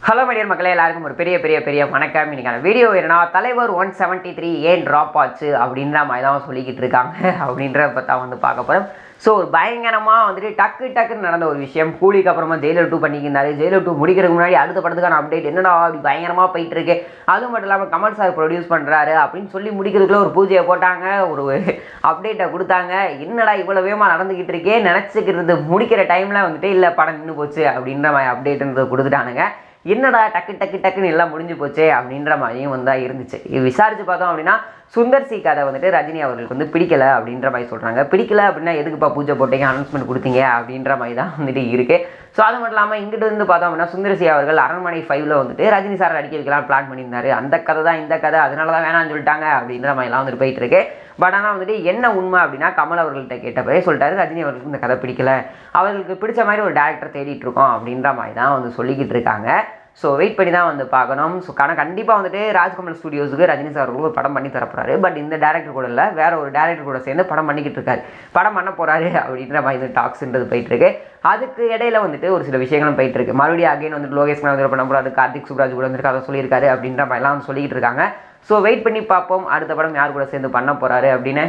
Hello my dear மக்களே, எல்லாருக்கும் ஒரு பெரிய பெரிய பெரிய வணக்கம். இன்னைக்கான வீடியோ என்னன்னா, தலைவர் 173 ஏன் ட்ராப் ஆச்சு அப்படின்ற மாதிரி தான் சொல்லிக்கிட்டு இருக்காங்க அப்படின்றத பார்த்தா பார்க்க போகிறோம். ஸோ ஒரு பயங்கரமாக டக்குன்னு நடந்த ஒரு விஷயம். கூலிக்கு அப்புறமா ஜெயிலர் 2 பண்ணிக்கிருந்தாரு. ஜெயிலர் 2 முடிக்கிறதுக்கு முன்னாடி அடுத்த படத்துக்கான அப்டேட் என்னடா அப்படி பயங்கரமாக போயிட்டு இருக்கு. அது மட்டும் இல்லாமல் கமல் சார் ப்ரொடியூஸ் பண்ணுறாரு அப்படின்னு சொல்லி முடிக்கிறதுக்குள்ள ஒரு பூஜையை போட்டாங்க, ஒரு அப்டேட்டை கொடுத்தாங்க. என்னடா இவ்வளோ வேகமாக நடந்துக்கிட்டு இருக்கே, நினச்சிக்கிறது முடிக்கிற டைமில் இல்லை படம் நின்று போச்சு அப்படின்ற மாதிரி அப்டேட்டுன்றதை கொடுத்துட்டானுங்க. என்னடா டக்குன்னு எல்லாம் முடிஞ்சு போச்சே அப்படின்ற மாதிரியும் இருந்துச்சு. இது விசாரிச்சு பார்த்தோம் அப்படின்னா, சுந்தர் சி கதை ரஜினி அவர்களுக்கு பிடிக்கல அப்படின்ற மாதிரி சொல்கிறாங்க. பிடிக்கல அப்படின்னா எதுக்குப்பா பூஜை போட்டீங்க, அனௌன்ஸ்மெண்ட் கொடுத்தீங்க அப்படின்ற மாதிரி தான் இருக்குது. ஸோ அது மட்டும் இல்லாமல் இங்கிட்டு பார்த்தோம் அப்படின்னா, சுந்தர் சி அவர்கள் அரண்மனை 5ல் ரஜினி சார் அடிக்க வைக்கலாம் பிளான் பண்ணியிருந்தாரு. அந்த கதை தான் இந்த கதை, அதனால தான் வேணான்னு சொல்லிட்டாங்க அப்படின்ற மாதிரிலாம் போயிட்டு இருக்கு. பட் ஆனால் என்ன உண்மை அப்படின்னா, கமல் அவர்கள்ட்ட கேட்டப்பவே சொல்லிட்டாரு, ரஜினி அவர்களுக்கு இந்த கதை பிடிக்கல, அவர்களுக்கு பிடிச்ச மாதிரி ஒரு டேரக்டர் தேடிட்டு இருக்கோம் அப்படின்ற மாதிரி தான் சொல்லிக்கிட்டு இருக்காங்க. ஸோ வெயிட் பண்ணி தான் பார்க்கணும். ஸோ கண்டிப்பாக ராஜ்கமல் ஸ்டுடியோஸுக்கு ரஜினி சார் ஒரு படம் பண்ணி தரப்போறாரு. பட் இந்த டேரக்டர் கூட இல்லை, வேற ஒரு டேரக்டர் கூட சேர்ந்து படம் பண்ணிக்கிட்டு இருக்காரு. படம் பண்ண போறாரு அப்படின்ற மாதிரி டாக்ஸ்ன்றது போயிட்டு இருக்கு. அதுக்கு இடையில ஒரு சில விஷயங்களும் போயிட்டு இருக்கு. மறுபடியும் அகைன் லோகேஷ் கனகராஜ் பண்ண போறாரு, கார்த்திக் சுப்ராஜ் கூட அதை சொல்லியிருக்காரு அப்படின்ற மாதிரிலாம் சொல்லிக்கிட்டு இருக்காங்க. ஸோ வெயிட் பண்ணி பார்ப்போம் அடுத்த படம் யார் கூட சேர்ந்து பண்ண போறாரு அப்படின்னு.